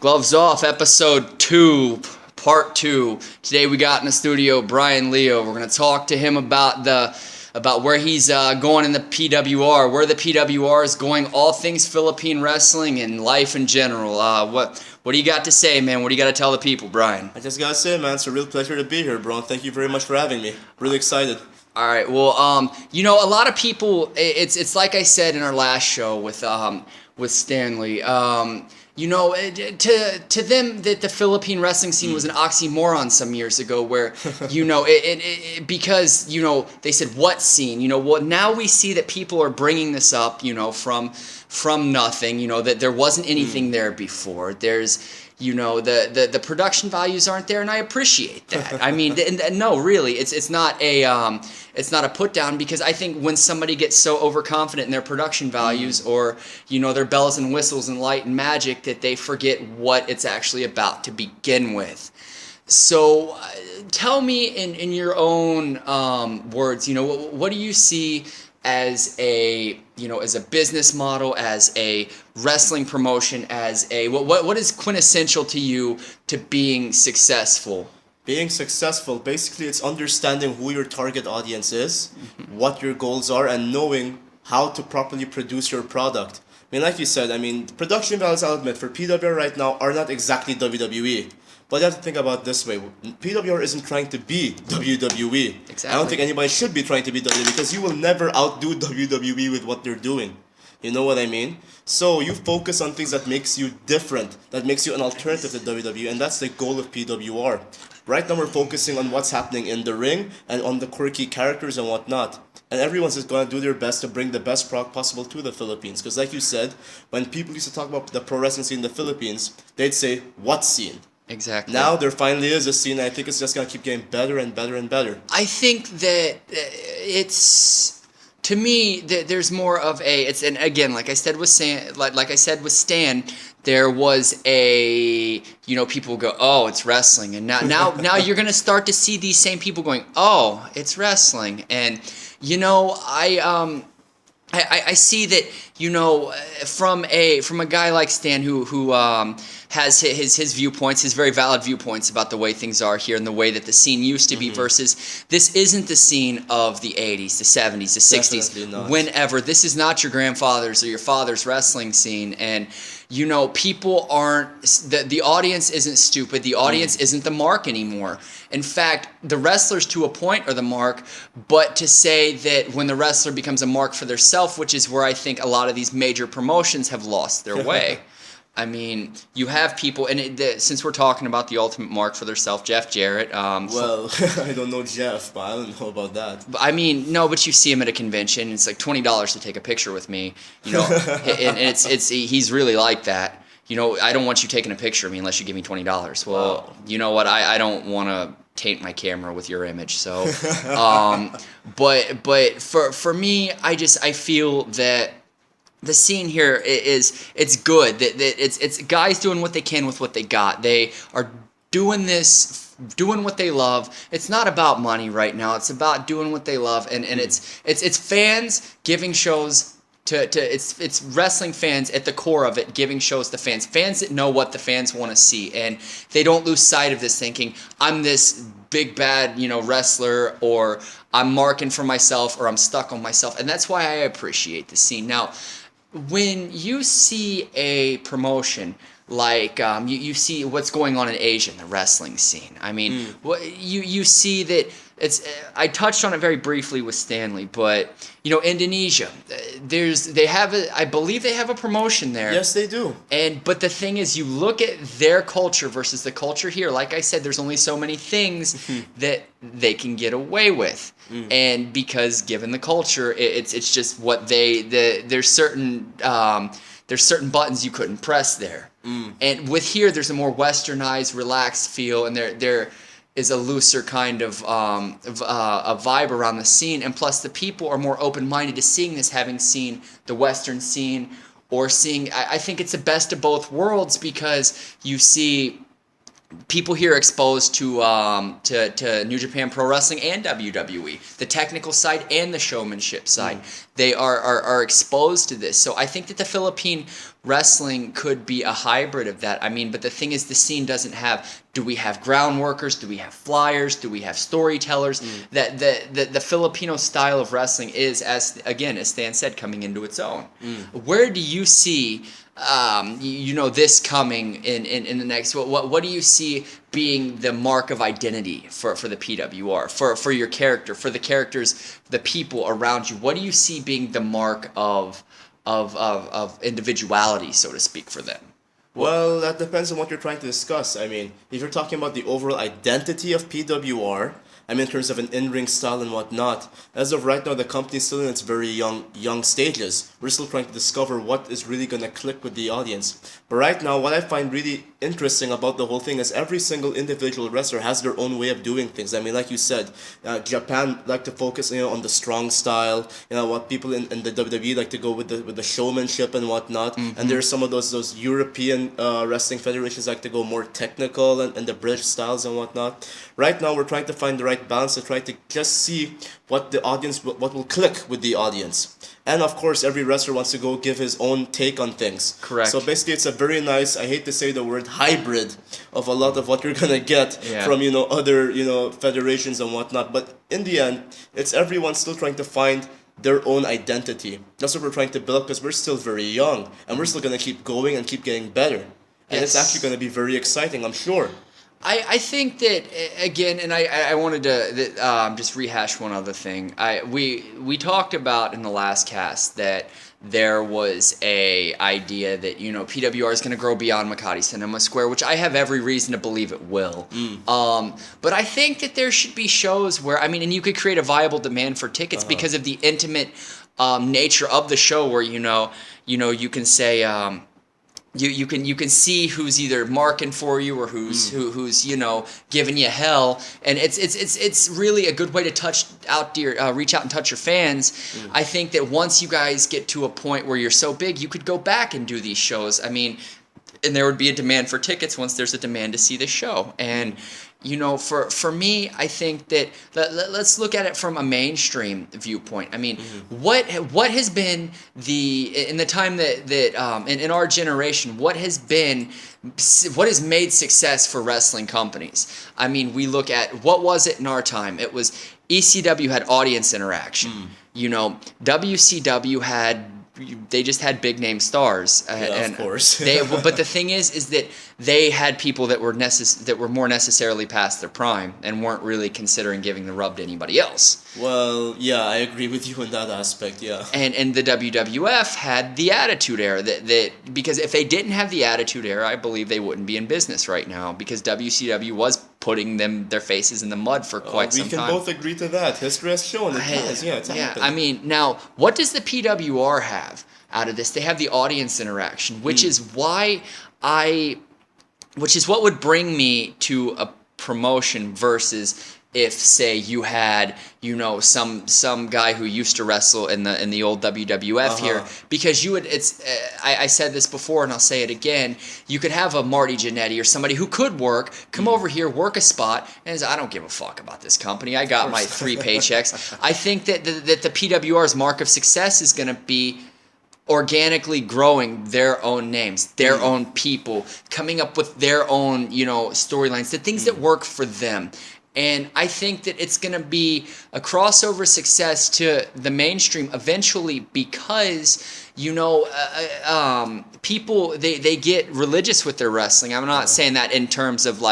Gloves Off, episode 2, part 2. Today we got in the studio Bryan Leo. We're going to talk to him about where he's going in the PWR, where the PWR is going, all things Philippine wrestling and life in general. What do you got to say, man? What do you got to tell the people, Bryan? I just got to say, man, it's a real pleasure to be here, bro. Thank you very much for having me. Really excited. All right. Well, a lot of people. It's like I said in our last show with Stanley. To them that the Philippine wrestling scene was an oxymoron some years ago, where because they said what scene. Well, now we see that people are bringing this up. From nothing. That there wasn't anything there before. There's. The production values aren't there, and I appreciate that. I mean, no, really, it's not a put down, because I think when somebody gets so overconfident in their production values or their bells and whistles and light and magic that they forget what it's actually about to begin with. So, tell me in your own words, what do you see as a business model, as a wrestling promotion, as a what is quintessential to you to being successful? Being successful, basically, it's understanding who your target audience is, what your goals are, and knowing how to properly produce your product. Like you said, production values, I'll admit, for PWR right now are not exactly WWE. But you have to think about it this way. PWR isn't trying to be WWE. Exactly. I don't think anybody should be trying to be WWE, because you will never outdo WWE with what they're doing. You know what I mean? So you focus on things that makes you different, that makes you an alternative to WWE, and that's the goal of PWR. Right now we're focusing on what's happening in the ring and on the quirky characters and whatnot. And everyone's just going to do their best to bring the best product possible to the Philippines. Because like you said, when people used to talk about the pro wrestling scene in the Philippines, they'd say, what scene? Exactly. Now there finally is a scene, and I think it's just going to keep getting better and better and better. I think that to me, there's more of and again, like I said with Stan, there was people go, oh, it's wrestling, and now you're gonna start to see these same people going, oh, it's wrestling, and I see that from a guy like Stan who has his viewpoints, his very valid viewpoints about the way things are here and the way that the scene used to be versus this isn't the scene of the 80s, the 70s, the 60s, Definitely not. Whenever. This is not your grandfather's or your father's wrestling scene, and people aren't, the audience isn't stupid, the audience isn't the mark anymore. In fact, the wrestlers to a point are the mark, but to say that when the wrestler becomes a mark for theirself, which is where I think a lot of these major promotions have lost their way. You have people, and since we're talking about the ultimate mark for theirself, Jeff Jarrett. Well, I don't know Jeff, but I don't know about that. No, but you see him at a convention. It's like $20 to take a picture with me. And he's really like that. I don't want you taking a picture of me unless you give me $20. Well, Wow. You know what? I don't want to taint my camera with your image. So, but for me, I feel that the scene here it's good. That it's guys doing what they can with what they got. They are doing what they love. It's not about money right now. It's about doing what they love, and it's fans giving shows to it's wrestling fans at the core of it, giving shows to fans that know what the fans want to see, and they don't lose sight of this, thinking I'm this big bad wrestler, or I'm marking for myself, or I'm stuck on myself. And that's why I appreciate the scene. Now, when you see a promotion like you see what's going on in Asia in the wrestling scene, you see that it's. I touched on it very briefly with Stanley, but Indonesia, I believe they have a promotion there. Yes, they do. But the thing is, you look at their culture versus the culture here. Like I said, there's only so many things that they can get away with, and because given the culture, it's just what there's certain buttons you couldn't press there. And with here, there's a more westernized, relaxed feel, and there is a looser kind of a vibe around the scene. And plus, the people are more open-minded to seeing this, having seen the Western scene, or seeing. I think it's the best of both worlds, because you see people here are exposed to New Japan Pro Wrestling and WWE, the technical side and the showmanship side. They are exposed to this. So I think that the Philippine wrestling could be a hybrid of that. I mean, but the thing is, the scene doesn't have. Do we have ground workers? Do we have flyers? Do we have storytellers? That the Filipino style of wrestling is, as Stan said, coming into its own. Where do you see? This coming in the next. What do you see being the mark of identity for the PWR, for your character, for the characters, the people around you? What do you see being the mark of individuality, so to speak, for them? Well, that depends on what you're trying to discuss. I mean, if you're talking about the overall identity of PWR, I mean, in terms of an in-ring style and whatnot, as of right now, the company's still in its very young stages. We're still trying to discover what is really going to click with the audience. But right now, what I find really interesting about the whole thing is every single individual wrestler has their own way of doing things. I mean, like you said, Japan like to focus, on the strong style. What people in the WWE like to go with the showmanship and whatnot. And there's some of those European wrestling federations like to go more technical and the British styles and whatnot. Right now, we're trying to find the right balance to try to just see what the audience, what will click with the audience. And of course, every wrestler wants to go give his own take on things. Correct. So basically, it's a very nice, I hate to say the word hybrid, of a lot of what you're gonna get from other federations and whatnot. But in the end, it's everyone still trying to find their own identity. That's what we're trying to build, because we're still very young and we're still gonna keep going and keep getting better. And it's actually gonna be very exciting, I'm sure. I think that, again, and I wanted to just rehash one other thing. We talked about in the last cast that there was a idea that PWR is going to grow beyond Makati Cinema Square, which I have every reason to believe it will. But I think that there should be shows where, and you could create a viable demand for tickets because of the intimate nature of the show, where you can say. You can see who's either marking for you or who's giving you hell, and it's really a good way to reach out and touch your fans. I think that once you guys get to a point where you're so big, you could go back and do these shows. And there would be a demand for tickets once there's a demand to see the show. And for me, I think that let's look at it from a mainstream viewpoint. What has been in the time that in our generation, what has made success for wrestling companies? We look at what was it in our time. It was ECW had audience interaction. WCW they just had big name stars, of course. But the thing is that they had people that were more necessarily past their prime and weren't really considering giving the rub to anybody else. Well, yeah, I agree with you in that aspect. Yeah. And the WWF had the Attitude Era that because if they didn't have the Attitude Era, I believe they wouldn't be in business right now, because WCW was putting their faces in the mud for quite some time. We can both agree to that. History has shown it has. Yeah, it's happened. Now, what does the PWR have out of this? They have the audience interaction, which is what would bring me to a promotion versus if, say, you had some guy who used to wrestle in the old WWF here, because I said this before and I'll say it again, you could have a Marty Jannetty or somebody who could come over here, work a spot, and I don't give a fuck about this company, I got my 3 paychecks. I think that the PWR's mark of success is going to be organically growing their own names, their own people, coming up with their own storylines, the things that work for them. And I think that it's going to be a crossover success to the mainstream eventually, because, people, they get religious with their wrestling. I'm not saying that in terms of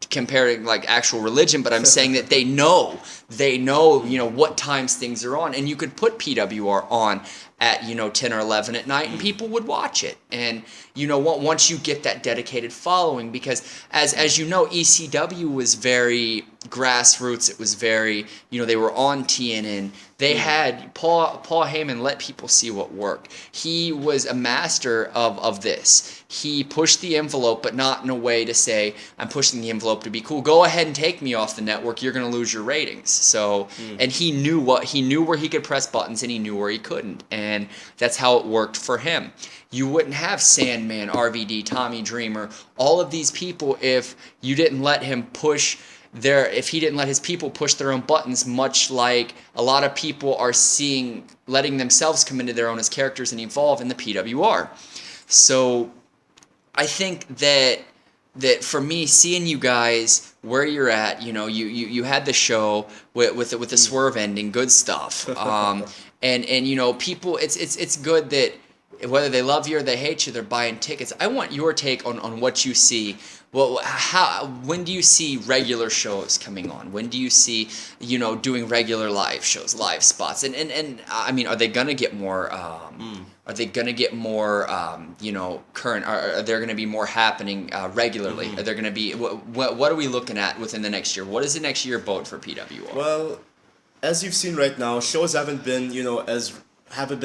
comparing actual religion, but I'm saying that they know what times things are on. And you could put PWR on at 10 or 11 at night and people would watch it. And once you get that dedicated following, because as ECW was very grassroots, it was very they were on TNN, They had Paul Heyman let people see what worked. He was a master of this. He pushed the envelope, but not in a way to say, I'm pushing the envelope to be cool. Go ahead and take me off the network. You're going to lose your ratings. So, and he knew where he could press buttons and he knew where he couldn't. And that's how it worked for him. You wouldn't have Sandman, RVD, Tommy Dreamer, all of these people if you didn't let him push if he didn't let his people push their own buttons, much like a lot of people are letting themselves come into their own as characters and evolve in the PWR. So I think that for me, seeing you guys where you're at, you had the show with the swerve ending, good stuff. And people, it's good that whether they love you or they hate you, they're buying tickets. I want your take on what you see. Well, when do you see regular shows coming on? When do you see, doing regular live shows, live spots? And I mean, are they gonna get more? Are they gonna get more? Current? Are there gonna be more happening regularly? Are there gonna be? What are we looking at within the next year? What is the next year bode for PWR? Well, as you've seen right now, shows haven't been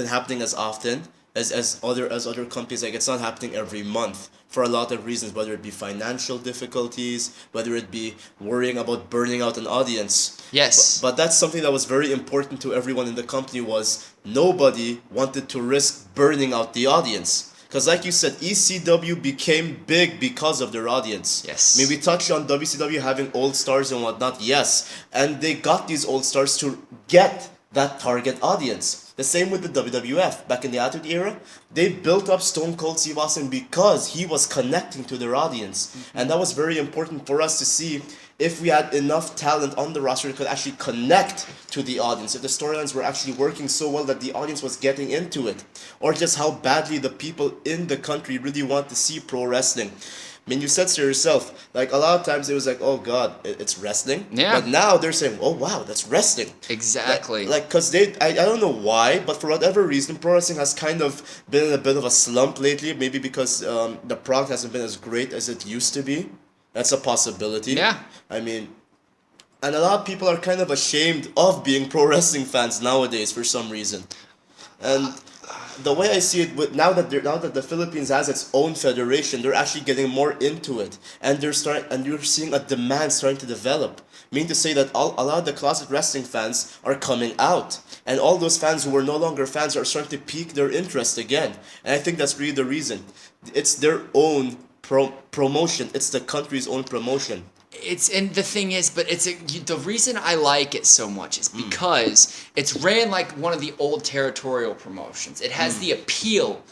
happening as often as other companies. Like, it's not happening every month for a lot of reasons, whether it be financial difficulties, whether it be worrying about burning out an audience. Yes. But that's something that was very important to everyone in the company, was nobody wanted to risk burning out the audience. Because like you said, ECW became big because of their audience. Yes. I mean, we touched on WCW having old stars and whatnot, yes. And they got these old stars to get that target audience. The same with the WWF. Back in the Attitude Era, they built up Stone Cold Steve Austin because he was connecting to their audience. And that was very important for us to see if we had enough talent on the roster that could actually connect to the audience, if the storylines were actually working so well that the audience was getting into it, or just how badly the people in the country really want to see pro wrestling. I mean, you said to yourself, like, a lot of times it was like, oh God, it's wrestling. Yeah. But now they're saying, oh wow, that's wrestling. Exactly. Because I don't know why, but for whatever reason, pro wrestling has kind of been in a bit of a slump lately. Maybe because the product hasn't been as great as it used to be. That's a possibility. Yeah. I mean, and a lot of people are kind of ashamed of being pro wrestling fans nowadays for some reason. And the way I see it, now that the Philippines has its own federation, they're actually getting more into it, and you're seeing a demand starting to develop. Meaning to say that a lot of the closet wrestling fans are coming out, and all those fans who were no longer fans are starting to pique their interest again. And I think that's really the reason. It's their own promotion. It's the country's own promotion. And the thing is, but the reason I like it so much is because it's ran like one of the old territorial promotions. It has the appeal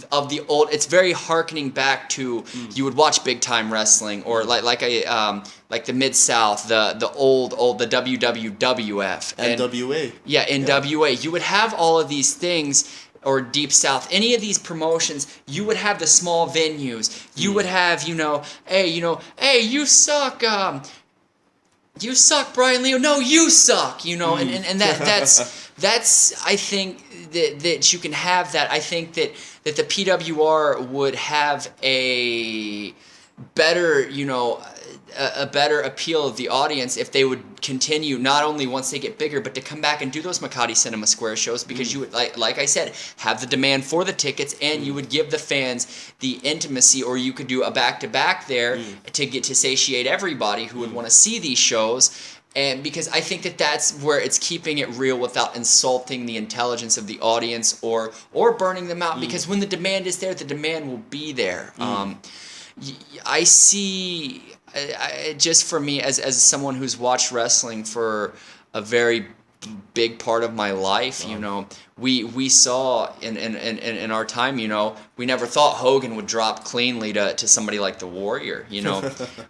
of the old. It's very harkening back to you would watch big time wrestling, or like the Mid-South, the old the WWF, NWA. Yeah, NWA. You would have all of these things. Or Deep South, any of these promotions, you would have the small venues. You would have, hey, you suck. You suck, Bryan Leo. No, you suck. And that's I think that you can have that. I think that the PWR would have a better, a better appeal of the audience if they would continue, not only once they get bigger, but to come back and do those Makati Cinema Square shows, because you would, like I said, have the demand for the tickets, and you would give the fans the intimacy, or you could do a back-to-back there to satiate everybody who would want to see these shows. And because I think that's where it's keeping it real without insulting the intelligence of the audience or burning them out, because when the demand is there, the demand will be there. I see, just for me, as someone who's watched wrestling for a very big part of my life, we saw in our time, we never thought Hogan would drop cleanly to somebody like the Warrior,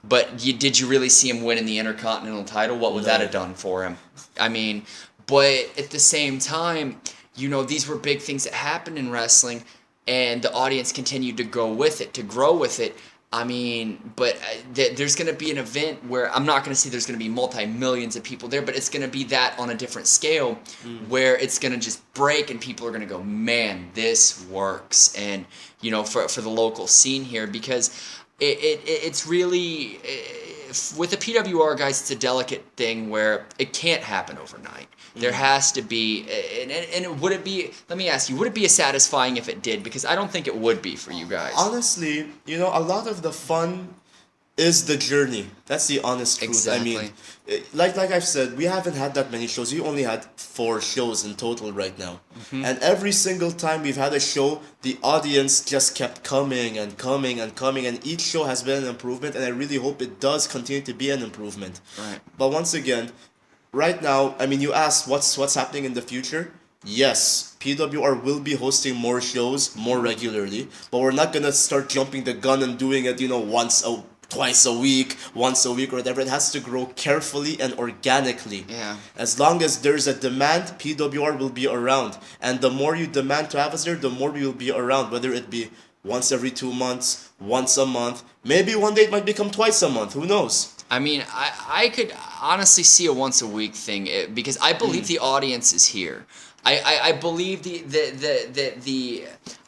But did you really see him winning the Intercontinental title? What would that have done for him? I mean, but at the same time, these were big things that happened in wrestling, and the audience continued to go with it, to grow with it. I mean, but there's going to be an event where I'm not going to say there's going to be multi-millions of people there, but it's going to be that on a different scale where it's going to just break and people are going to go, man, this works. And, for the local scene here, because it's really, with the PWR guys, it's a delicate thing where it can't happen overnight. There has to be, and would it be? Let me ask you, would it be satisfying if it did? Because I don't think it would be for you guys. Honestly, a lot of the fun is the journey. That's the honest truth. Exactly. I mean, like I've said, we haven't had that many shows. We only had 4 shows in total right now. And every single time we've had a show, the audience just kept coming and coming and coming, and each show has been an improvement, and I really hope it does continue to be an improvement. Right. But once again, right now, I mean, you asked what's happening in the future. Yes, PWR will be hosting more shows more regularly, but we're not gonna start jumping the gun and doing it, twice a week, once a week, or whatever. It has to grow carefully and organically. Yeah. As long as there's a demand, PWR will be around. And the more you demand to have us there, the more we will be around, whether it be once every 2 months, once a month. Maybe one day it might become twice a month. Who knows? I mean, I could honestly see a once a week thing because I believe the audience is here. I believe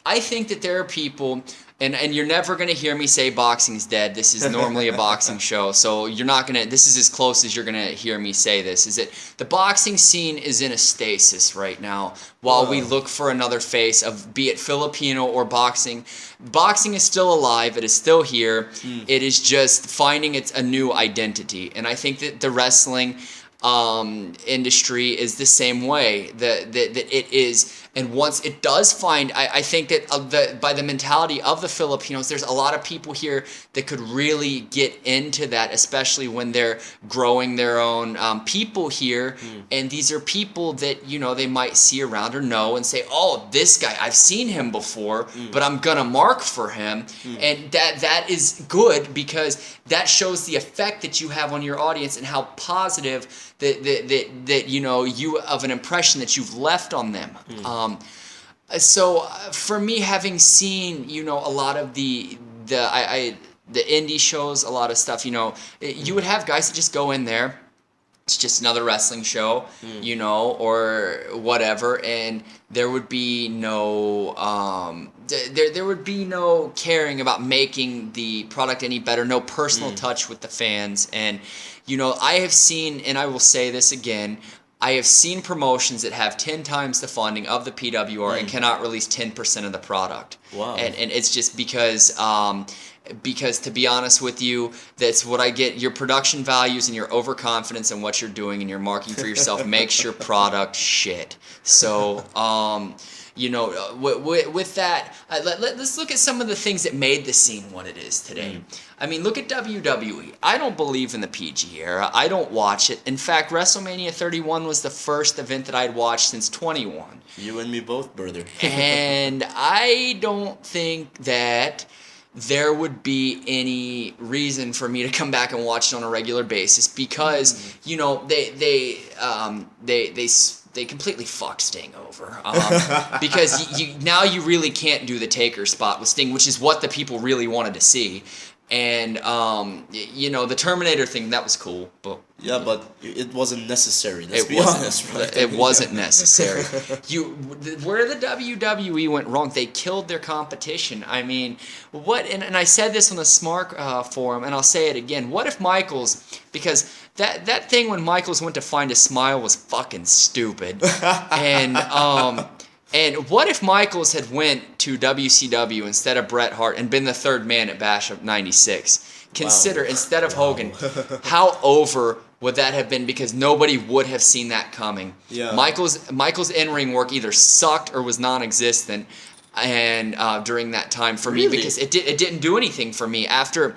I think that there are people, and you're never going to hear me say boxing's dead. This is normally a boxing show, so you're not going to, this is as close as you're going to hear me say this, is that the boxing scene is in a stasis right now while we look for another face of, be it Filipino or boxing. Boxing is still alive. It is still here. It is just finding a new identity, and I think that the wrestling industry is the same way that it is, and once it does find, I think that by the mentality of the Filipinos, there's a lot of people here that could really get into that, especially when they're growing their own people here, and these are people that they might see around or know and say, oh, this guy, I've seen him before, but I'm gonna mark for him, and that is good because that shows the effect that you have on your audience and how positive that you have an impression that you've left on them. So for me, having seen a lot of the indie shows, a lot of stuff, you would have guys that just go in there. It's just another wrestling show, or whatever, and there would be no there would be no caring about making the product any better, no personal touch with the fans. And I have seen, and I will say this again, I have seen promotions that have 10 times the funding of the PWR and cannot release 10% of the product. Wow. And it's just because to be honest with you, that's what I get. Your production values and your overconfidence in what you're doing and your marketing for yourself makes your product shit. So, with that, let's look at some of the things that made the scene what it is today. I mean, look at WWE. I don't believe in the PG era. I don't watch it. In fact, WrestleMania 31 was the first event that I'd watched since 21. You and me both, brother. And I don't think that there would be any reason for me to come back and watch it on a regular basis because they completely fucked Sting over because now you really can't do the Taker spot with Sting, which is what the people really wanted to see. And the Terminator thing, that was cool, but but it wasn't necessary. Let's be honest, right? It wasn't necessary. Where the WWE went wrong, they killed their competition. I mean, what? And I said this on the Smart forum, and I'll say it again. What if Michaels? Because that thing when Michaels went to find a smile was fucking stupid, and what if Michaels had went to WCW instead of Bret Hart and been the third man at Bash of '96? Consider, instead of Hogan, how over would that have been? Because nobody would have seen that coming. Yeah. Michaels in-ring work either sucked or was non-existent, and during that time for me, because it didn't do anything for me after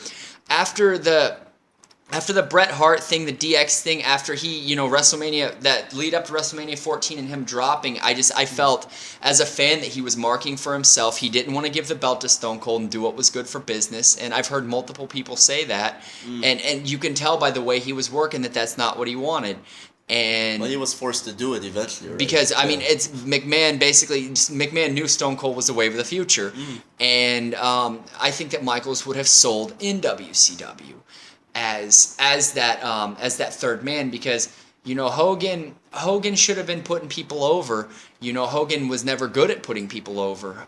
the Bret Hart thing, the DX thing, after he, WrestleMania, that lead up to WrestleMania 14 and him dropping, I felt as a fan that he was marking for himself. He didn't want to give the belt to Stone Cold and do what was good for business, and I've heard multiple people say that, and you can tell by the way he was working that that's not what he wanted. And he was forced to do it eventually, right? Because, I mean, it's McMahon knew Stone Cold was the wave of the future, and I think that Michaels would have sold in WCW. As that third man, because Hogan should have been putting people over. Hogan was never good at putting people over.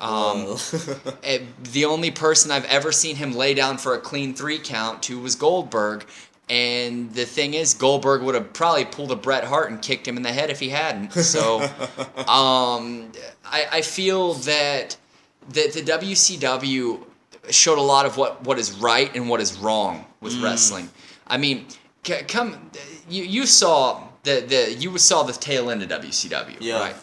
The only person I've ever seen him lay down for a clean 3 count to was Goldberg, And the thing is, Goldberg would have probably pulled a Bret Hart and kicked him in the head if he hadn't. So, I feel that the WCW showed a lot of what is right and what is wrong with wrestling. I mean, you saw you saw the tail end of WCW, right?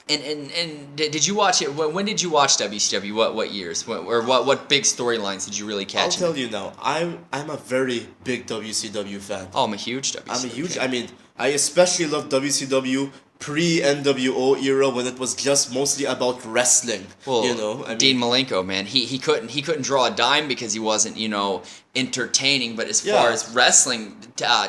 And did you watch it? When did you watch WCW? What years? What big storylines did you really catch? I'll tell you now. I'm a very big WCW fan. Oh, I'm a huge WCW I'm a huge. fan. I mean, I especially love WCW pre-NWO era when it was just mostly about wrestling. Well, you know, I mean, Dean Malenko, man, he couldn't draw a dime because he wasn't entertaining. But as far as wrestling,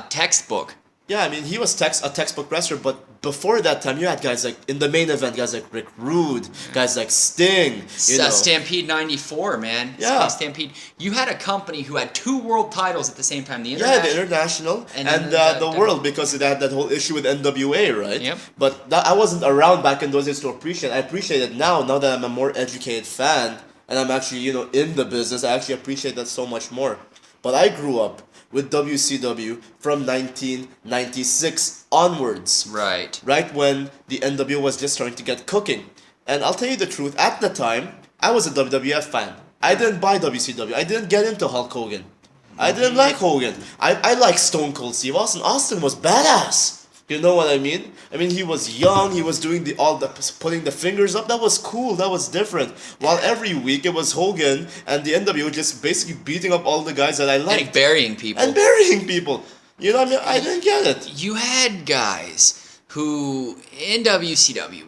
textbook. Yeah, I mean, he was a textbook wrestler, but before that time, you had guys like, in the main event, guys like Rick Rude, guys like Sting, you know. Stampede 94, man. Yeah. Stampede. You had a company who had 2 world titles at the same time. The International and the world, because it had that whole issue with NWA, right? Yep. But I wasn't around back in those days to appreciate it. I appreciate it now that I'm a more educated fan, and I'm actually, in the business. I actually appreciate that so much more. But I grew up with WCW from 1996 onwards. Right. Right when the NWO was just starting to get cooking. And I'll tell you the truth, at the time, I was a WWF fan. I didn't buy WCW. I didn't get into Hulk Hogan. I didn't like Hogan. I like Stone Cold Steve Austin. Austin was badass. You know what I mean? I mean, he was young. He was doing putting the fingers up. That was cool. That was different. While every week it was Hogan and the NWO just basically beating up all the guys that I liked. And burying people. You know what I mean? I didn't get it. You had guys who in WCW,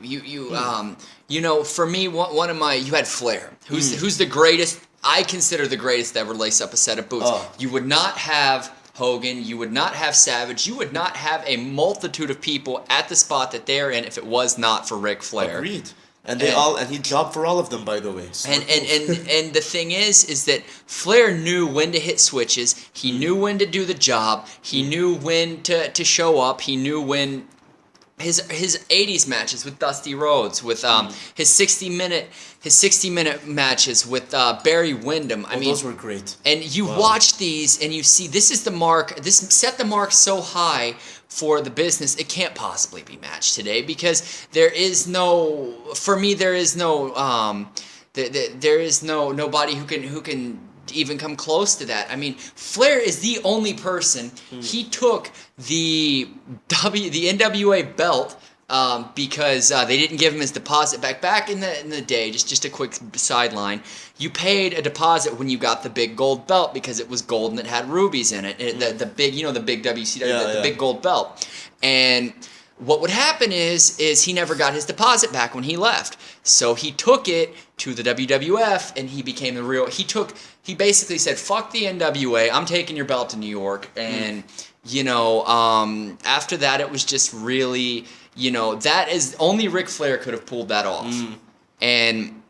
for me, one of my, you had Flair, who's the greatest. I consider the greatest to ever lace up a set of boots. Oh. You would not have Hogan, you would not have Savage, you would not have a multitude of people at the spot that they're in if it was not for Ric Flair. Agreed. And he jobbed for all of them, by the way. And the thing is that Flair knew when to hit switches. He knew when to do the job. He knew when to show up. He knew when his 80s matches with Dusty Rhodes, with his 60-minute matches with Barry Windham. I mean, those were great. And you watch these and you see this is the mark. This set the mark so high for the business, it can't possibly be matched today because there is no. For me, there is no. There is nobody who can even come close to that. I mean, Flair is the only person. He took the NWA belt because they didn't give him his deposit back in the day. Just a quick sideline. You paid a deposit when you got the big gold belt because it was gold and it had rubies in it. The big the big WCW the big gold belt. And what would happen is he never got his deposit back when he left. So he took it to the WWF and he became the real. He basically said, "Fuck the NWA. I'm taking your belt to New York." And after that, it was just really, that is only Ric Flair could have pulled that off. And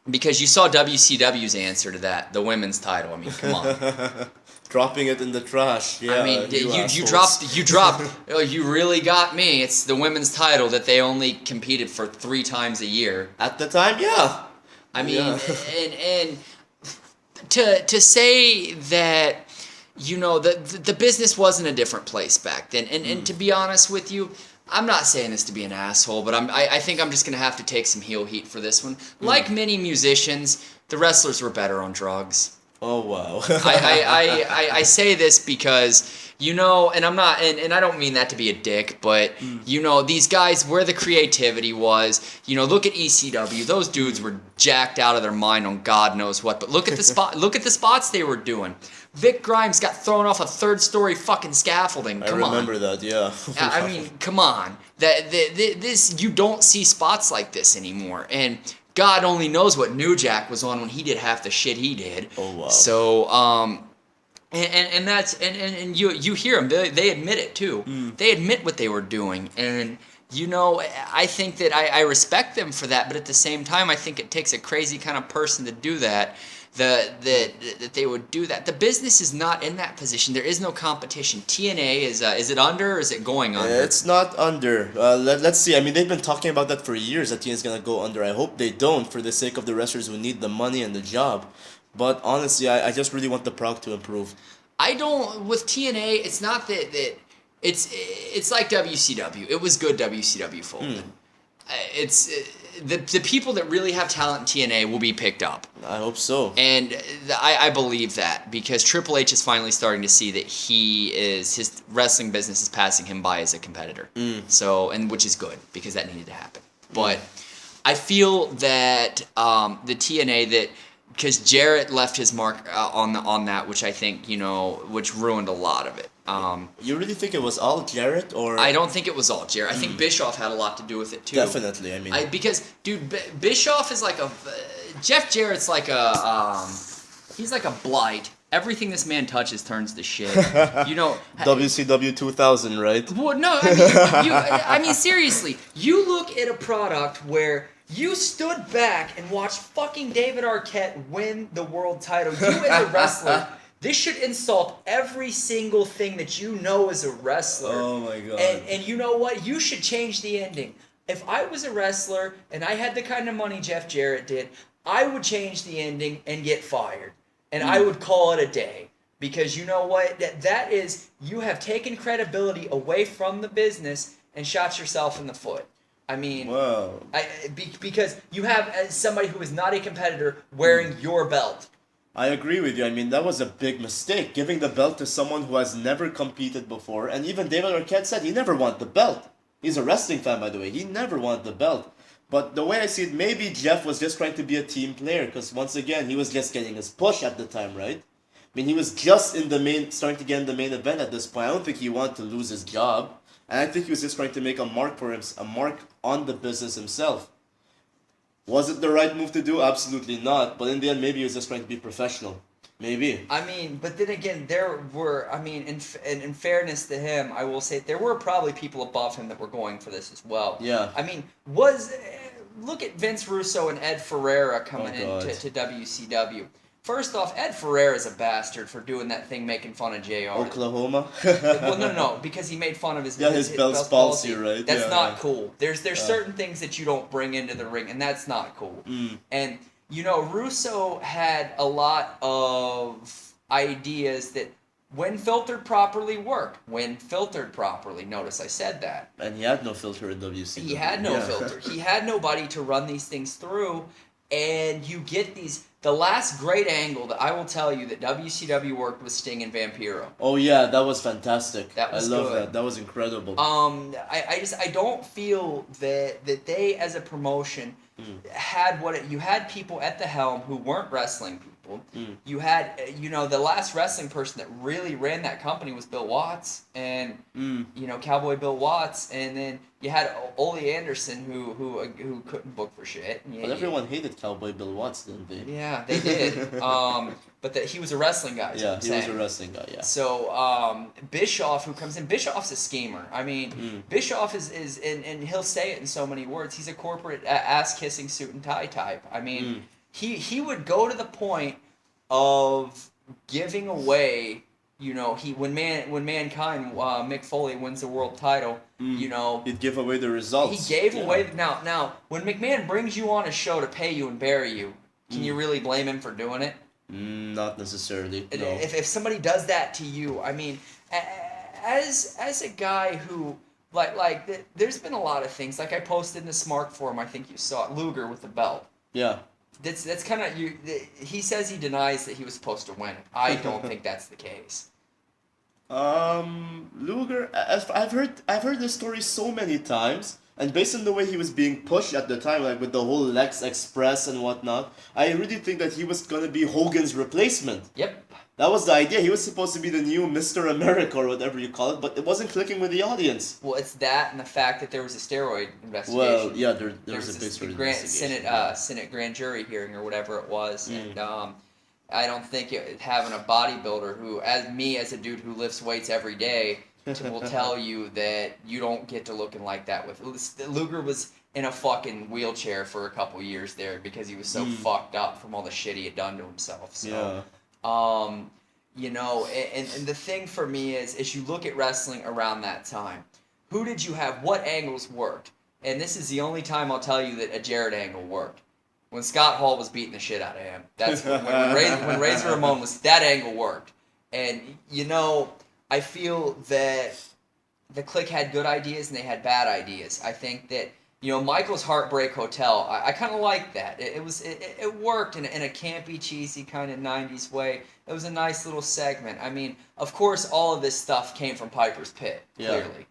because you saw WCW's answer to that, the women's title. I mean, come on. Dropping it in the trash. Yeah, I mean, you dropped. Oh, you really got me. It's the women's title that they only competed for 3 times a year at the time. Yeah, I mean, and to say that the business wasn't a different place back then, and to be honest with you, I'm not saying this to be an asshole, but I think I'm just gonna have to take some heel heat for this one. Like many musicians, the wrestlers were better on drugs. Oh wow! I say this because and I'm not, and I don't mean that to be a dick, but these guys, where the creativity was, look at ECW. Those dudes were jacked out of their mind on God knows what. But look at the spots they were doing. Vic Grimes got thrown off a 3rd-story fucking scaffolding. Come on. I remember that. Yeah. I mean, come on. This you don't see spots like this anymore, and God only knows what New Jack was on when he did half the shit he did. Oh wow. So and that's and you hear them, they admit it too. They admit what they were doing, and I think that I respect them for that, but at the same time I think it takes a crazy kind of person to do that. That they would do that. The business is not in that position. There is no competition. TNA is it under or is it going under? It's not under. Let's see. I mean, they've been talking about that for years. That TNA is gonna go under. I hope they don't, for the sake of the wrestlers who need the money and the job. But honestly, I just really want the product to improve. I don't with TNA. It's not that it's like WCW. It was good WCW folded. It's the people that really have talent in TNA will be picked up. I hope so. And I believe that because Triple H is finally starting to see that his wrestling business is passing him by as a competitor. So, and which is good because that needed to happen. But I feel that the TNA that because Jarrett left his mark on that, which I think which ruined a lot of it. You really think it was all Jarrett, or I don't think it was all Jarrett. I think Bischoff had a lot to do with it too. definitely? I mean, because dude, Bischoff is like Jeff Jarrett's like he's like a blight. Everything this man touches turns to shit. WCW 2000, right? Well, no, I mean seriously. You look at a product where you stood back and watched fucking David Arquette win the world title. You as a wrestler. This should insult every single thing that you know as a wrestler. Oh my god. And you know what? You should change the ending. If I was a wrestler and I had the kind of money Jeff Jarrett did, I would change the ending and get fired. And I would call it a day. Because you know what? That is, you have taken credibility away from the business and shot yourself in the foot. I mean, wow. Because you have somebody who is not a competitor wearing your belt. I agree with you. I mean, that was a big mistake, giving the belt to someone who has never competed before. And even David Arquette said he never wanted the belt. He's a wrestling fan, by the way. He never wanted the belt. But the way I see it, maybe Jeff was just trying to be a team player, because once again, he was just getting his push at the time, right? I mean, he was just starting to get in the main event at this point. I don't think he wanted to lose his job. And I think he was just trying to make a mark on the business himself. Was it the right move to do? Absolutely not. But in the end, maybe he was just trying to be professional. Maybe. I mean, but then again, in fairness to him, I will say there were probably people above him that were going for this as well. Yeah. I mean, look at Vince Russo and Ed Ferreira coming into WCW. First off, Ed Ferreira is a bastard for doing that thing making fun of JR. Oklahoma? Well, no, because he made fun of his Bell's palsy, right? That's not cool. There's certain things that you don't bring into the ring, and that's not cool. And Russo had a lot of ideas that, when filtered properly, worked. When filtered properly, notice I said that. And he had no filter in WCW. He had no filter. He had nobody to run these things through, and you get these. The last great angle that I will tell you that WCW worked with Sting and Vampiro. Oh yeah, that was fantastic. That was I love good. that. That was incredible. I don't feel that they as a promotion had you had people at the helm who weren't wrestling people. You had the last wrestling person that really ran that company was Bill Watts and Cowboy Bill Watts, and then you had Ole Anderson who couldn't book for shit. But everyone hated Cowboy Bill Watts, didn't they? Yeah, they did. But he was a wrestling guy. Yeah, he was a wrestling guy. Yeah. So Bischoff, who comes in, Bischoff's a schemer. I mean, Bischoff is and he'll say it in so many words. He's a corporate ass kissing suit and tie type. I mean, he would go to the point of giving away. When Mankind Mick Foley wins the world title, he'd give away the results. He gave away now. When McMahon brings you on a show to pay you and bury you, can you really blame him for doing it? Not necessarily. No. If somebody does that to you, I mean, as a guy who there's been a lot of things. Like I posted in the Smart forum, I think you saw it, Luger with the belt. Yeah. That's kind of he says he denies that he was supposed to win it. I don't think that's the case. Luger, I've heard this story so many times, and based on the way he was being pushed at the time, like with the whole Lex Express and whatnot, I really think that he was gonna be Hogan's replacement. Yep. That was the idea. He was supposed to be the new Mr. America or whatever you call it, but it wasn't clicking with the audience. Well, it's that and the fact that there was a steroid investigation. Well, yeah, there was a big steroid investigation. Senate grand jury hearing or whatever it was, and I don't think having a bodybuilder who, as a dude who lifts weights every day, will tell you that you don't get to looking like that. With Luger was in a fucking wheelchair for a couple years there because he was so fucked up from all the shit he had done to himself. So. Yeah. And the thing for me is you look at wrestling around that time. Who did you have? What angles worked? And this is the only time I'll tell you that a Jarrett angle worked. When Scott Hall was beating the shit out of him. That's when Razor Ramon was. That angle worked. And, I feel that the Clique had good ideas and they had bad ideas. I think that, Michael's Heartbreak Hotel, I kind of liked that. It worked in a campy, cheesy kind of 90s way. It was a nice little segment. I mean, of course, all of this stuff came from Piper's Pit, clearly.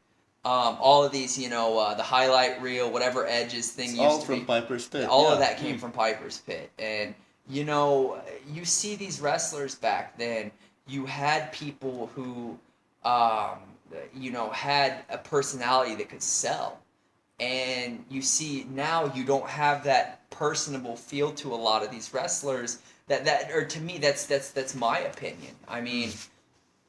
All of these, the highlight reel, whatever Edge's thing It's used all to from be. Piper's Pit. All of that came from Piper's Pit. And, you see these wrestlers back then, you had people who, had a personality that could sell. And you see now you don't have that personable feel to a lot of these wrestlers. Or to me, that's my opinion. I mean,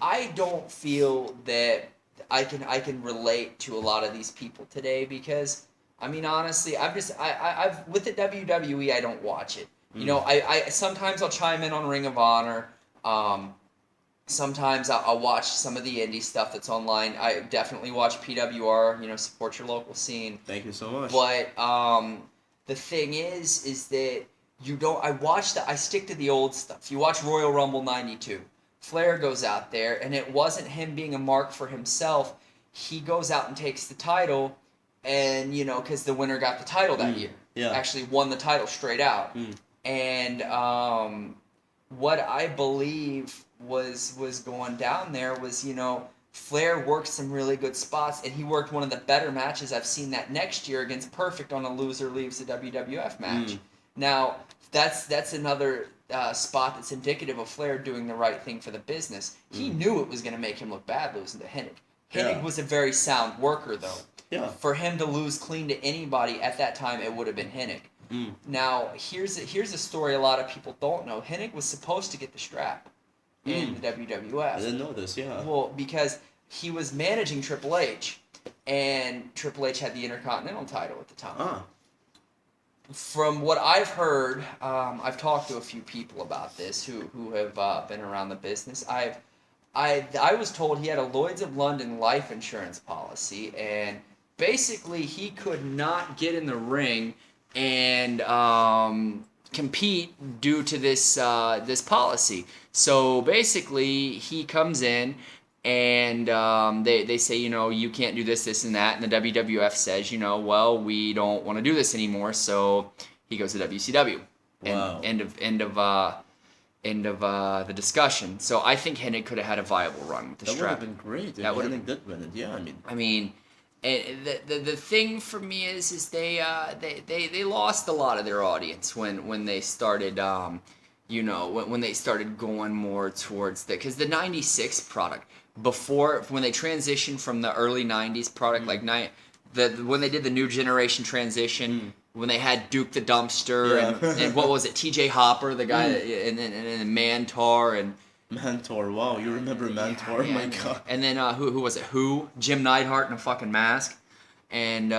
I don't feel that I can relate to a lot of these people today because I mean honestly I've with the WWE I don't watch it. I sometimes I'll chime in on Ring of Honor. Sometimes I'll watch some of the indie stuff that's online. I definitely watch PWR. Support your local scene. Thank you so much. But the thing is that I stick to the old stuff. You watch Royal Rumble '92. Flair goes out there, and it wasn't him being a mark for himself. He goes out and takes the title, and because the winner got the title that year, actually won the title straight out. And what I believe was going down there was Flair worked some really good spots, and he worked one of the better matches I've seen that next year against Perfect on a loser leaves the WWF match. Now that's another spot that's indicative of Flair doing the right thing for the business. He knew it was going to make him look bad losing to Hennig. Hennig was a very sound worker, though. Yeah. For him to lose clean to anybody at that time, it would have been Hennig. Now, here's a story a lot of people don't know. Hennig was supposed to get the strap in the WWF. I didn't know this, yeah. Well, because he was managing Triple H, and Triple H had the Intercontinental title at the time. From what I've heard, I've talked to a few people about this who have been around the business. I was told he had a Lloyd's of London life insurance policy, and basically he could not get in the ring and compete due to this policy. So basically, he comes in and they say, you can't do this, this, and that, and the WWF says, well, we don't want to do this anymore. So he goes to WCW. Wow. End of the discussion. So I think Hennig could have had a viable run with the strap. That would have been great if Hennig did win it. Yeah, I mean. And the thing for me is they lost a lot of their audience when they started when they started going more towards because the '96 product when they transitioned from the early '90s product when they did the new generation transition when they had Duke the Dumpster and what was it TJ Hopper the guy and Mantar and Mantor, wow, you remember Mantor? Yeah, my God. And then who was it? Jim Neidhart in a fucking mask, and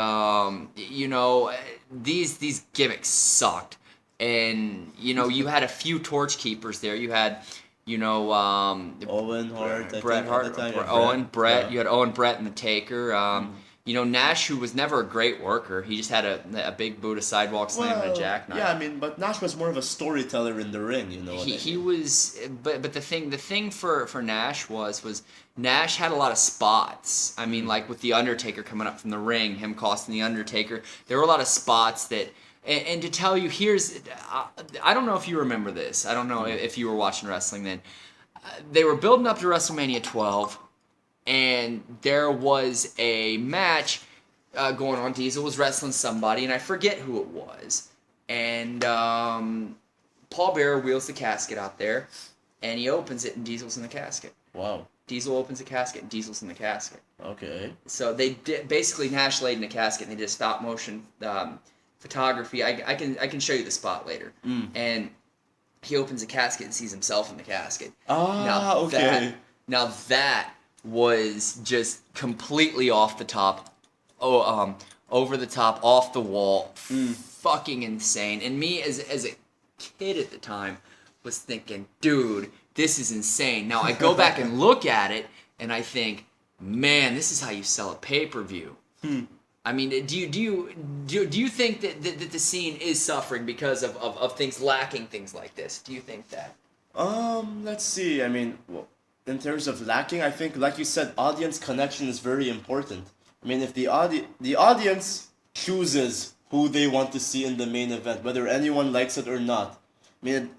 these gimmicks sucked, and you had a few torch keepers there. You had Owen Hart, Bret Hart, Brett. You had Owen, Brett, and the Taker. Nash, who was never a great worker, he just had a big Buddha sidewalk slam and a jackknife. Yeah, but Nash was more of a storyteller in the ring, He was, but the thing for Nash was Nash had a lot of spots. I mean, like with the Undertaker coming up from the ring, him costing the Undertaker, there were a lot of spots that. And to tell you, I don't know if you remember this. I don't know if you were watching wrestling then. They were building up to WrestleMania 12. And there was a match going on. Diesel was wrestling somebody, and I forget who it was. And Paul Bearer wheels the casket out there, and he opens it, and Diesel's in the casket. Wow. Diesel opens the casket, and Diesel's in the casket. Okay. So they basically Nash laid in the casket, and they did stop motion photography. I can show you the spot later. And he opens the casket and sees himself in the casket. Okay. Now that was just completely off the top, over the top, off the wall, fucking insane. And me as a kid at the time was thinking, dude, this is insane. Now I go back and look at it, and I think, man, this is how you sell a pay-per-view. I mean, do you think that the scene is suffering because of things lacking things like this? Do you think that? Let's see. I mean, in terms of lacking, I think, like you said, audience connection is very important. I mean, if the audience chooses who they want to see in the main event, whether anyone likes it or not. I mean,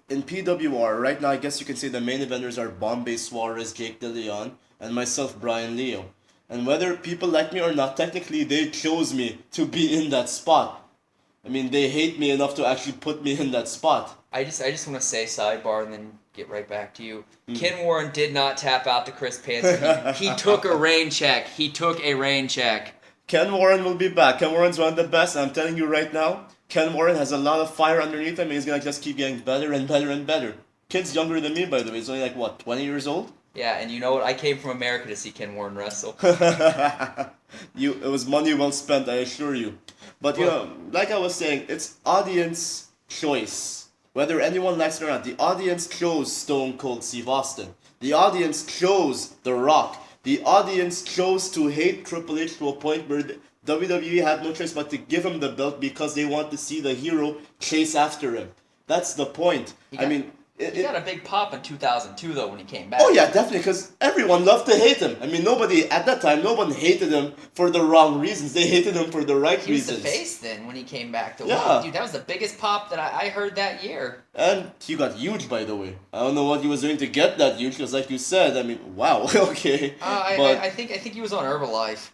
in PWR right now, I guess you can say the main eventers are Bombay Suarez, Jake De Leon, and myself, Bryan Leo. And whether people like me or not, technically they chose me to be in that spot. I mean, they hate me enough to actually put me in that spot. I just want to say sidebar and then get right back to you. Ken Warren did not tap out to Chris Panzer. He took a rain check. He took a rain check. Ken Warren will be back. Ken Warren's one of the best. I'm telling you right now, Ken Warren has a lot of fire underneath him and he's going to just keep getting better and better and better. Kid's younger than me, by the way. He's only like, what, 20 years old? Yeah, and you know what? I came from America to see Ken Warren wrestle. It was money well spent, I assure you. But, you know, like I was saying, it's audience choice. Whether anyone likes it or not, the audience chose Stone Cold Steve Austin. The audience chose The Rock. The audience chose to hate Triple H to a point where WWE had no choice but to give him the belt because they want to see the hero chase after him. That's the point. He got a big pop in 2002 though when he came back. Oh yeah, definitely, because everyone loved to hate him. I mean, at that time, no one hated him for the wrong reasons. They hated him for the right reasons. He was the face then when he came back. Yeah. Dude, that was the biggest pop that I heard that year. And he got huge, by the way. I don't know what he was doing to get that huge, because like you said, I mean, wow, okay. I think he was on Herbalife.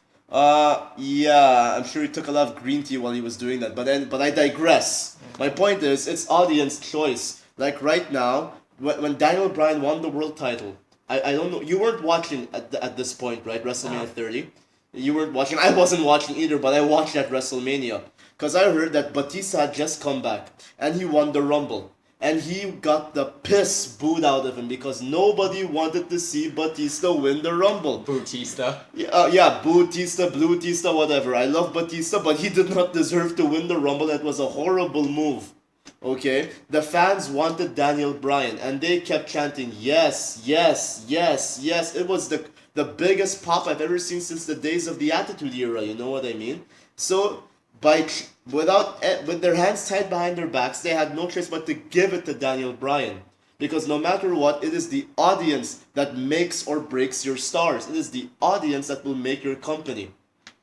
Yeah, I'm sure he took a lot of green tea while he was doing that. But I digress. My point is, it's audience choice. Like right now, when Daniel Bryan won the world title, I don't know, you weren't watching at this point, right? WrestleMania 30. You weren't watching. I wasn't watching either, but I watched at WrestleMania because I heard that Batista had just come back and he won the Rumble. And he got the piss booed out of him because nobody wanted to see Batista win the Rumble. Bautista. Yeah, Bautista, Bluetista, whatever. I love Batista, but he did not deserve to win the Rumble. It was a horrible move. Okay? The fans wanted Daniel Bryan, and they kept chanting, yes, yes, yes, yes. It was the biggest pop I've ever seen since the days of the Attitude Era, you know what I mean? So, with their hands tied behind their backs, they had no choice but to give it to Daniel Bryan. Because no matter what, it is the audience that makes or breaks your stars. It is the audience that will make your company.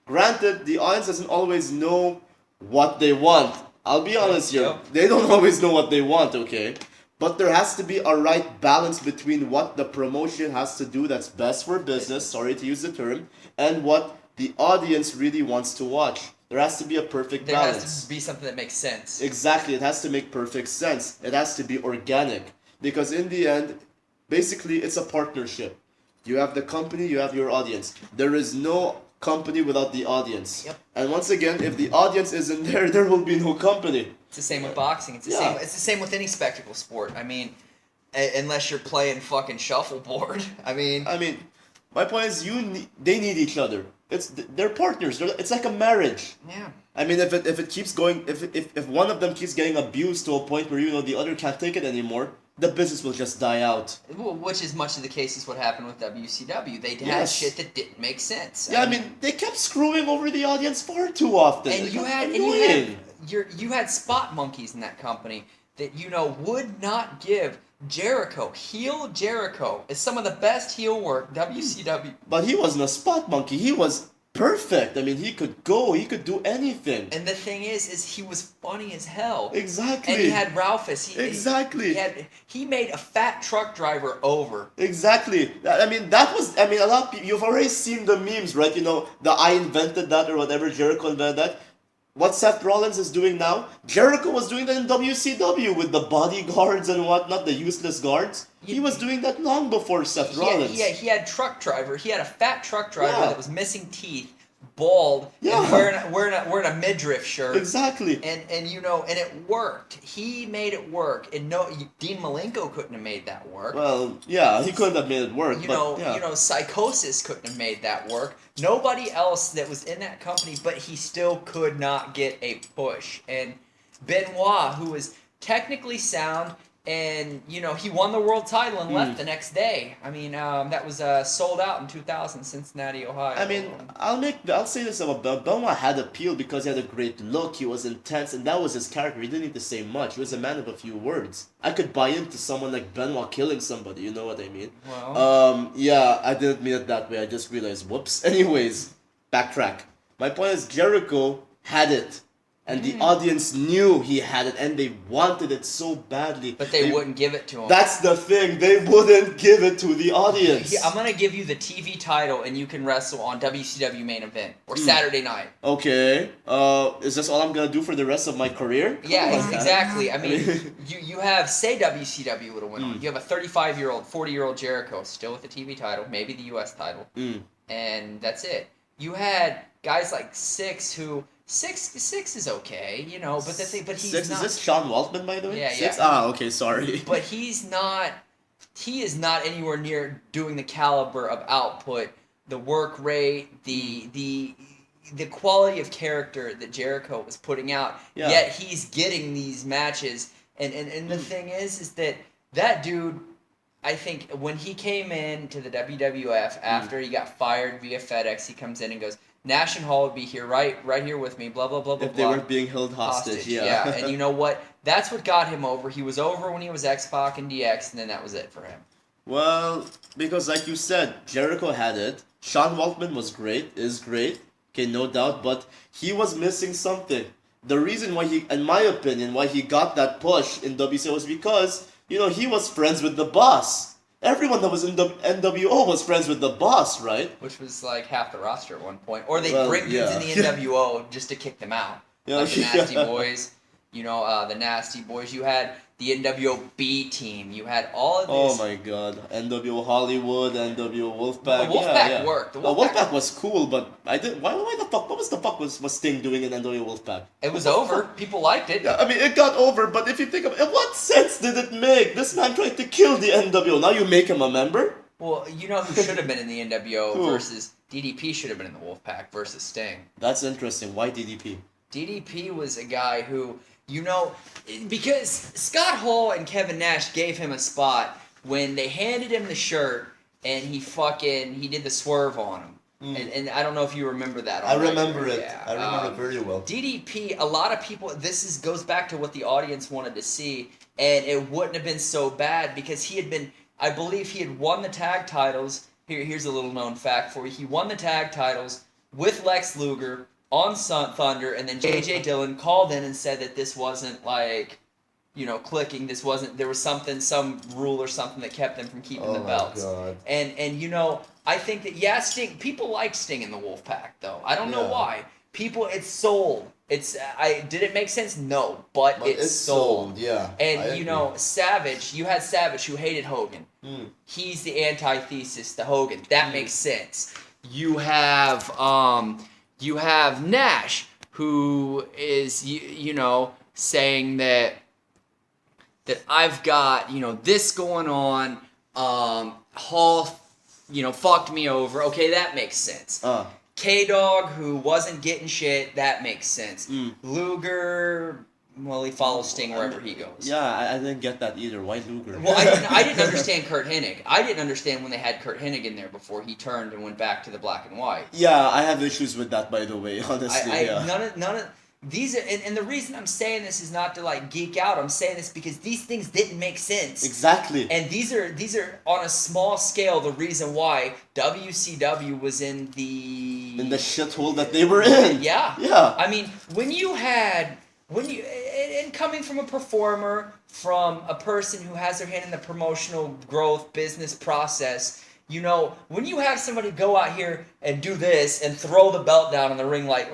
Granted, the audience doesn't always know what they want. I'll be honest here. Yep. They don't always know what they want, okay? But there has to be a right balance between what the promotion has to do that's best for business, sorry to use the term, and what the audience really wants to watch. There has to be a perfect balance. There has to be something that makes sense. Exactly, it has to make perfect sense. It has to be organic. Because in the end, basically, it's a partnership. You have the company, you have your audience. There is no company without the audience. Yep. And once again, if the audience isn't there, there will be no company. It's the same with boxing. It's the same with any spectacle sport. I mean, unless you're playing fucking shuffleboard. I mean, my point is, they need each other. They're partners. It's like a marriage. Yeah. I mean, if it keeps going, if one of them keeps getting abused to a point where the other can't take it anymore, the business will just die out. Which is much of the case is what happened with WCW. They had shit that didn't make sense. Yeah, I mean, they kept screwing over the audience far too often. And you had spot monkeys in that company that would not give heel Jericho is some of the best heel work WCW. But he wasn't a spot monkey. He was perfect. I mean, he could go. He could do anything. And the thing is he was funny as hell. Exactly. And he had Ralphus. Exactly. He made a fat truck driver over. Exactly. I mean, a lot of people, you've already seen the memes, right? The I invented that or whatever, Jericho invented that. What Seth Rollins is doing now, Jericho was doing that in WCW with the bodyguards and whatnot, the useless guards. He was doing that long before Seth Rollins. He had truck driver. He had a fat truck driver that was missing teeth, bald, and wearing a midriff shirt. Exactly. And it worked. He made it work. And Dean Malenko couldn't have made that work. Well, yeah, he couldn't have made it work. Psychosis couldn't have made that work. Nobody else that was in that company, but he still could not get a push. And Benoit, who was technically sound and he won the world title and left the next day. I mean, that was sold out in 2000, Cincinnati, Ohio. I mean, I'll say this about Benoit had appeal because he had a great look. He was intense, and that was his character. He didn't need to say much. He was a man of a few words. I could buy into someone like Benoit killing somebody. You know what I mean? Well, yeah, I didn't mean it that way. I just realized. Whoops. Anyways, backtrack. My point is Jericho had it. And the audience knew he had it, and they wanted it so badly. But they wouldn't give it to him. That's the thing. They wouldn't give it to the audience. Yeah, I'm going to give you the TV title, and you can wrestle on WCW Main Event or Saturday night. Okay. Is this all I'm going to do for the rest of my career? Yeah, exactly. I mean, you have, say WCW would have went on. You have a 35-year-old, 40-year-old Jericho, still with the TV title, maybe the US title. And that's it. You had guys like Six who... Six is okay, but but he's Six, not. is this Sean Waltman, by the way? Yeah, Six? yeah. Ah, okay, sorry. But he is not anywhere near doing the caliber of output, the work rate, the quality of character that Jericho was putting out. Yeah. Yet he's getting these matches, and the thing is that dude. I think when he came in to the WWF after he got fired via FedEx, he comes in and goes, Nash and Hall would be here, right here with me, blah, blah, blah, blah, If they weren't being held hostage, yeah. And you know what? That's what got him over. He was over when he was X-Pac and DX, and then that was it for him. Well, because like you said, Jericho had it. Sean Waltman was great, is great, okay, no doubt, but he was missing something. The reason why he, in my opinion, why he got that push in WCW was because, he was friends with the boss. Everyone that was in the NWO was friends with the boss, right? Which was like half the roster at one point. Or they bring dudes in the NWO just to kick them out. Like the Nasty Boys, the Nasty Boys. You had the NWO B team. You had all of this. Oh my god. NWO Hollywood, NWO Wolfpack. The Wolfpack worked. The Wolfpack was cool, but I didn't. Why the fuck? What was the fuck was Sting doing in NWO Wolfpack? It was over. People liked it. Yeah, I mean, it got over, but if you think of it, what sense did it make? This man tried to kill the NWO. Now you make him a member? Well, you know who should have been in the NWO versus DDP should have been in the Wolfpack versus Sting. That's interesting. Why DDP? DDP was a guy who, because Scott Hall and Kevin Nash gave him a spot when they handed him the shirt and he did the swerve on him. And I don't know if you remember that. I remember it. Yeah. I remember it very well. DDP, a lot of people, goes back to what the audience wanted to see, and it wouldn't have been so bad because I believe he had won the tag titles. Here's a little known fact for you. He won the tag titles with Lex Luger on Thunder, and then J.J. Dillon called in and said that this wasn't clicking. This wasn't, there was some rule or something that kept them from keeping the belts. God. And I think that, Sting, people like Sting in the Wolfpack, though. I don't know why. It's sold. Did it make sense? No, but it's sold. Yeah. And, Savage, you had Savage who hated Hogan. He's the antithesis to Hogan. That makes sense. You have Nash, who is, saying that I've got, this going on, Hall, fucked me over. Okay, that makes sense. K-Dog, who wasn't getting shit, that makes sense. Luger, well, he follows Sting wherever he goes. Yeah, I didn't get that either. Why Luger? Well, I didn't understand Kurt Hennig. I didn't understand when they had Kurt Hennig in there before he turned and went back to the black and white. Yeah, I have issues with that, by the way, honestly. None of these are, and the reason I'm saying this is not to geek out. I'm saying this because these things didn't make sense. Exactly. And these are on a small scale the reason why WCW was in the shithole that they were in. Yeah. Yeah. I mean, and coming from a performer, from a person who has their hand in the promotional growth business process, when you have somebody go out here and do this and throw the belt down in the ring like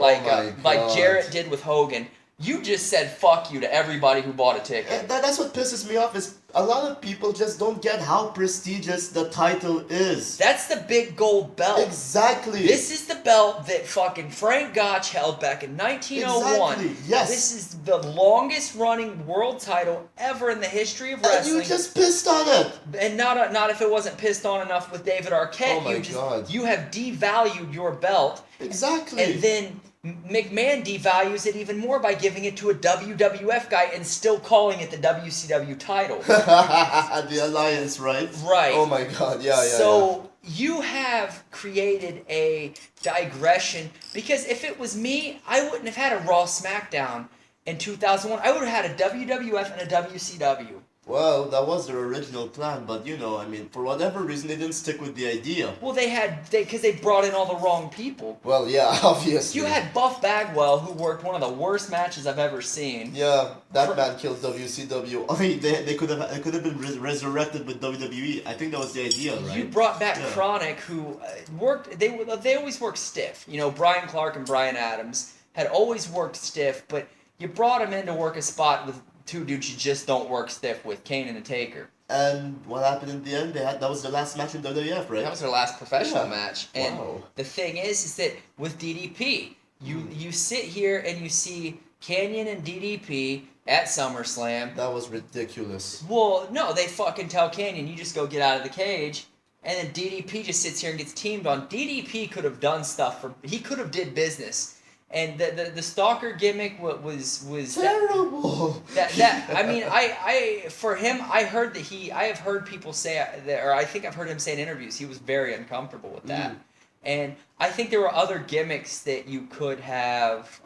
Jarrett did with Hogan, you just said fuck you to everybody who bought a ticket. And that's what pisses me off is a lot of people just don't get how prestigious the title is. That's the big gold belt. Exactly. This is the belt that fucking Frank Gotch held back in 1901. Exactly. Yes. This is the longest running world title ever in the history of wrestling. And you just pissed on it. And not if it wasn't pissed on enough with David Arquette. Oh my God. You have devalued your belt. Exactly. And then McMahon devalues it even more by giving it to a WWF guy and still calling it the WCW title. The alliance, right? Right. Oh my God! Yeah, yeah. So you have created a digression because if it was me, I wouldn't have had a Raw SmackDown in 2001. I would have had a WWF and a WCW. Well, that was their original plan, but you know, I mean, for whatever reason, they didn't stick with the idea. Well, because they brought in all the wrong people. Well, yeah, obviously. You had Buff Bagwell, who worked one of the worst matches I've ever seen. Yeah, that man killed WCW. I mean, they could have been resurrected with WWE. I think that was the idea, right? You brought back Chronic, who worked. They always worked stiff. You know, Brian Clark and Brian Adams had always worked stiff, but you brought him in to work a spot with two dudes you just don't work stiff with, Kane and the Taker. And what happened in the end? That was the last match in WWF, right? That was their last professional match. And wow. the thing is that with DDP, you sit here and you see Canyon and DDP at SummerSlam. That was ridiculous. Well, no, they fucking tell Canyon, you just go get out of the cage. And then DDP just sits here and gets teamed on. DDP could have done stuff he could have did business. And the stalker gimmick was terrible. That I mean I for him I have heard people say that, or I think I've heard him say in interviews he was very uncomfortable with that. And I think there were other gimmicks that you could have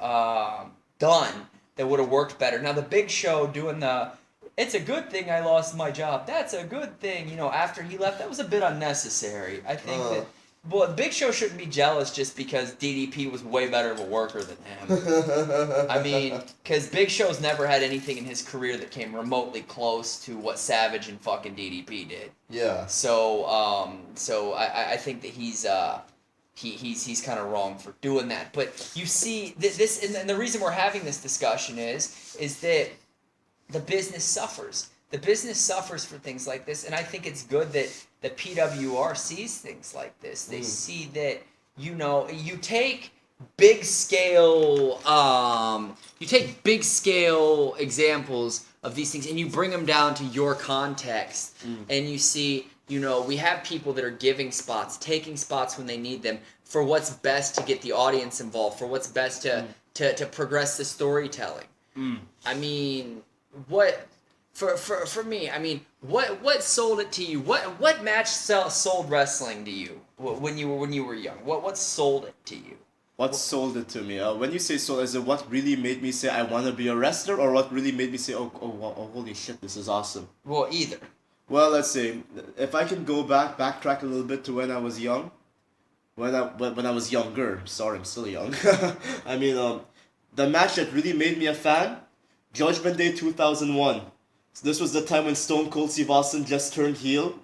done that would have worked better. Now the Big Show doing it's a good thing I lost my job. That's a good thing. You know, after he left, that was a bit unnecessary. I think that. Well, Big Show shouldn't be jealous just because DDP was way better of a worker than him. I mean, because Big Show's never had anything in his career that came remotely close to what Savage and fucking DDP did. Yeah. So I think that he's kind of wrong for doing that. But you see this, and the reason we're having this discussion is that the business suffers. The business suffers for things like this, and I think it's good that the PWR sees things like this. They see that, you know, you take big scale examples of these things and you bring them down to your context, and you see, you know, we have people that are giving spots, taking spots when they need them for what's best to get the audience involved, for what's best to progress the storytelling. I mean, what... For me, I mean, what sold it to you? What match sold wrestling to you when you were young? What sold it to you? What sold it to me? When you say sold, is it what really made me say I want to be a wrestler, or what really made me say oh holy shit, this is awesome? Well, either. Well, let's see. If I can go backtrack a little bit to when I was young, when I was younger. Sorry, I'm still young. I mean, the match that really made me a fan, Judgment Day 2001. So this was the time when Stone Cold Steve Austin just turned heel.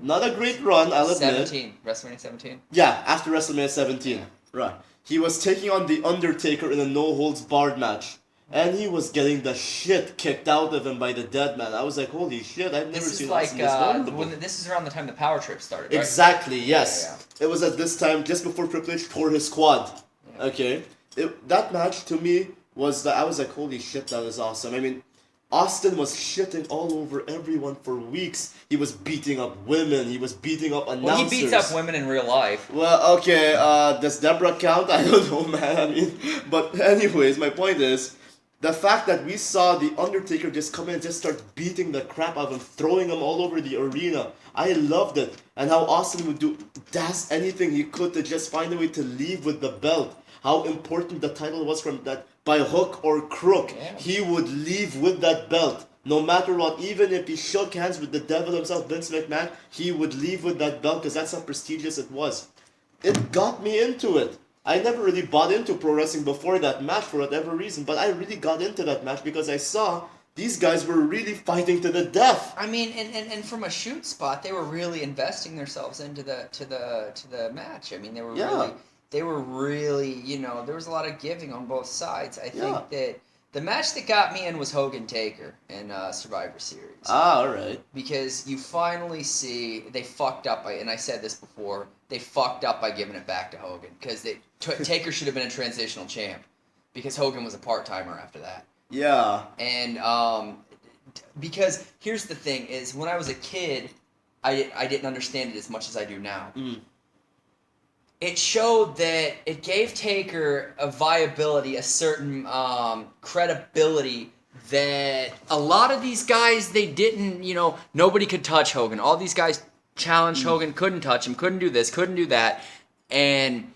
Not a great run, I'll admit. WrestleMania 17? Yeah, after WrestleMania 17. Yeah. Right. He was taking on The Undertaker in a no-holds-barred match. And he was getting the shit kicked out of him by the dead man. I was like, holy shit, I've never seen Austin this vulnerable. This is around the time the Power Trip started, right? Exactly, yes. Yeah. It was at this time, just before Triple H tore his quad. Yeah. Okay? That match, to me, I was like, holy shit, that was awesome. I mean, Austin was shitting all over everyone for weeks. He was beating up women. He was beating up announcers. Well, he beats up women in real life. Well, okay, does Deborah count? I don't know, man. I mean, but anyways, my point is, the fact that we saw The Undertaker just come in and just start beating the crap out of him, throwing him all over the arena. I loved it. And how Austin would do anything he could to just find a way to leave with the belt. How important the title was from that. By hook or crook, he would leave with that belt. No matter what, even if he shook hands with the devil himself, Vince McMahon, he would leave with that belt because that's how prestigious it was. It got me into it. I never really bought into pro wrestling before that match for whatever reason, but I really got into that match because I saw these guys were really fighting to the death. I mean, and from a shoot spot, they were really investing themselves into the match. I mean, they were really, you know, there was a lot of giving on both sides. I think that the match that got me in was Hogan Taker in Survivor Series. Ah, all right. Because you finally see they fucked up and I said this before, they fucked up by giving it back to Hogan because Taker should have been a transitional champ because Hogan was a part-timer after that. Yeah. And because here's the thing is when I was a kid, I didn't understand it as much as I do now. it showed that it gave Taker a viability, a certain credibility that a lot of these guys, they didn't, nobody could touch Hogan. All these guys challenged Hogan, couldn't touch him, couldn't do this, couldn't do that. And,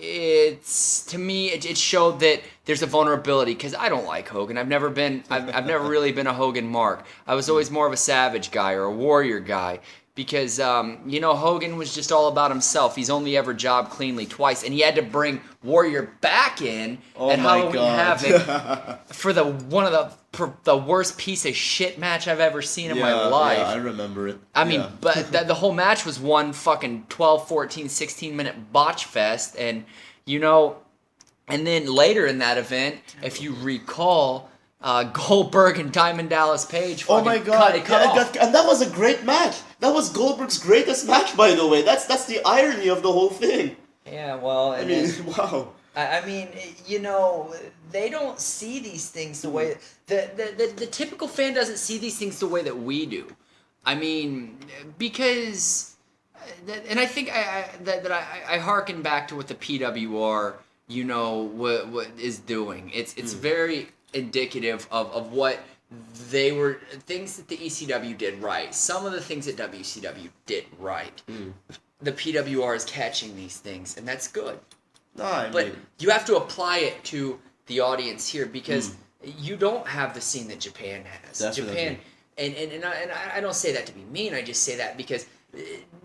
it's, to me, it showed that there's a vulnerability, because I don't like Hogan. I've never really been a Hogan mark. I was always more of a Savage guy or a Warrior guy. Because, Hogan was just all about himself. He's only ever jobbed cleanly twice. And he had to bring Warrior back in at Halloween Havoc for the worst piece of shit match I've ever seen in my life. Yeah, I remember it. I mean, but the whole match was one fucking 12, 14, 16-minute botch fest. And, and then later in that event, if you recall, Goldberg and Diamond Dallas Page. Oh my god! And that was a great match. That was Goldberg's greatest match, by the way. That's the irony of the whole thing. Yeah, well, wow. I mean, they don't see these things the way the typical fan doesn't see these things the way that we do. I mean, because, and I think I hearken back to what the PWR, what is doing. It's very indicative of what they were, things that the ECW did right. Some of the things that WCW did right. The PWR is catching these things, and that's good. But you have to apply it to the audience here, because you don't have the scene that Japan has. Definitely. Japan, and I don't say that to be mean. I just say that because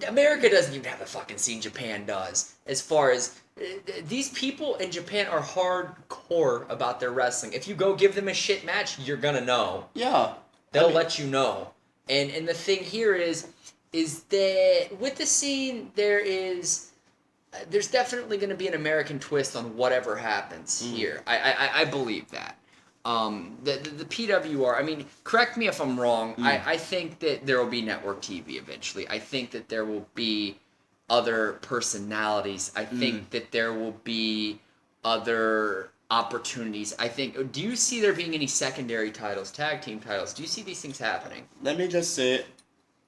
America doesn't even have the fucking scene Japan does. As far as these people in Japan are hardcore about their wrestling. If you go give them a shit match, you're gonna know. Yeah. They'll let you know. And the thing here is that with the scene there's definitely going to be an American twist on whatever happens here. I believe that. The PWR, I mean, correct me if I'm wrong, I think that there will be network TV eventually. I think that there will be other personalities. I think that there will be other opportunities. Do you see there being any secondary titles, tag team titles? Do you see these things happening? Let me just say,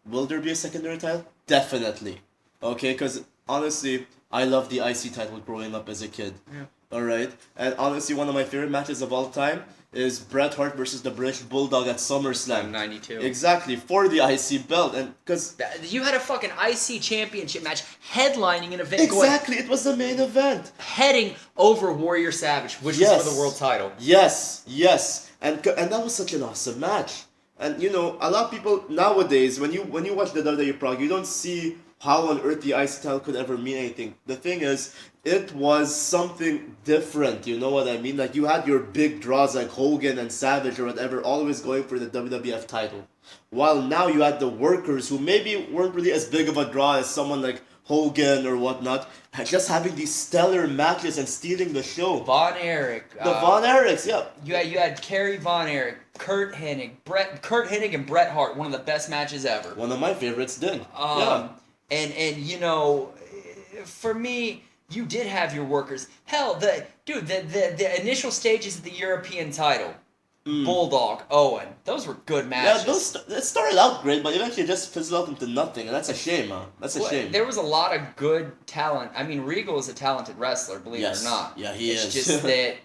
will there be a secondary title? Definitely. Okay, because honestly, I loved the IC title growing up as a kid. Yeah. Alright? And honestly, one of my favorite matches of all time is Bret Hart versus the British Bulldog at SummerSlam. 92. Exactly, for the IC belt. And because you had a fucking IC championship match headlining an event. Exactly, it was the main event. Heading over Warrior Savage, which was for the world title. Yes. And that was such an awesome match. And a lot of people nowadays, when you watch the WWE product, you don't see how on earth the IC title could ever mean anything. The thing is, it was something different, you know what I mean? Like, you had your big draws like Hogan and Savage or whatever, always going for the WWF title. While now you had the workers who maybe weren't really as big of a draw as someone like Hogan or whatnot, just having these stellar matches and stealing the show. Von Erich. The Von Erichs, yeah. You had Kerry Von Erich, Kurt Hennig and Bret Hart, one of the best matches ever. One of my favorites did. Yeah. And for me, you did have your workers. Hell, the initial stages of the European title, Bulldog, Owen, those were good matches. Yeah, it started out great, but eventually it just fizzled out into nothing, and that's a shame, huh? That's a shame. There was a lot of good talent. I mean, Regal is a talented wrestler, believe it or not. Yeah, he is. It's just that,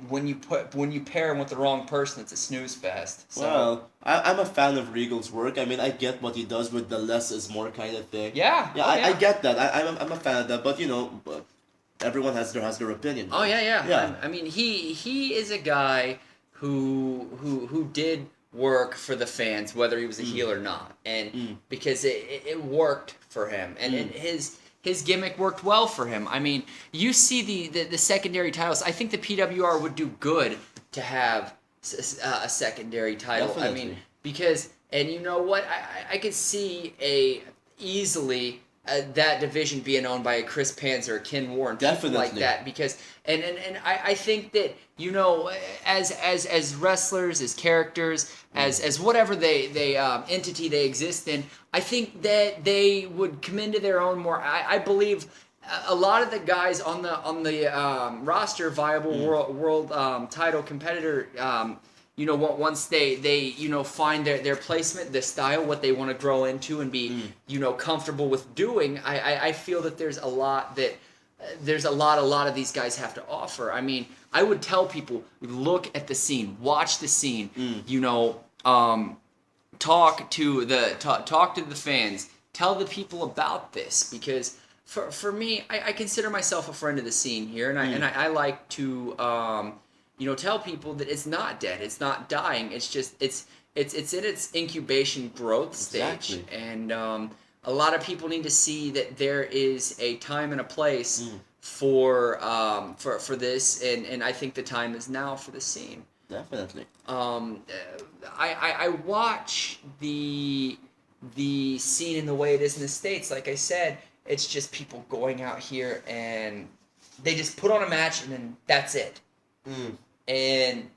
when you pair him with the wrong person, it's a snooze fest. So. Well, I'm a fan of Regal's work. I mean, I get what he does with the less is more kind of thing. Yeah. I get that. I'm a fan of that, but but everyone has their opinion. Oh yeah. I mean, he is a guy who did work for the fans, whether he was a heel or not, and because it worked for him, and his gimmick worked well for him. I mean, you see the secondary titles. I think the PWR would do good to have a secondary title. Definitely. I mean, because, and you know what? I could see easily that division being owned by a Chris Panzer, a Ken Warren, people like that. Because and I think that as wrestlers, as characters, as whatever they entity they exist in, I think that they would come into their own more. I believe a lot of the guys on the roster, viable world title competitor once they find their placement, their style, what they want to grow into and be comfortable with doing, I feel that there's a lot of these guys have to offer. I mean, I would tell people, look at the scene, watch the scene, talk to the fans, tell the people about this, because for me, I consider myself a friend of the scene here, and I like to tell people that it's not dead, it's not dying, it's just it's in its incubation growth stage, and a lot of people need to see that there is a time and a place for this, and I think the time is now for the scene. Definitely. I watch the scene in the way it is in the States. Like I said, it's just people going out here and they just put on a match and then that's it. And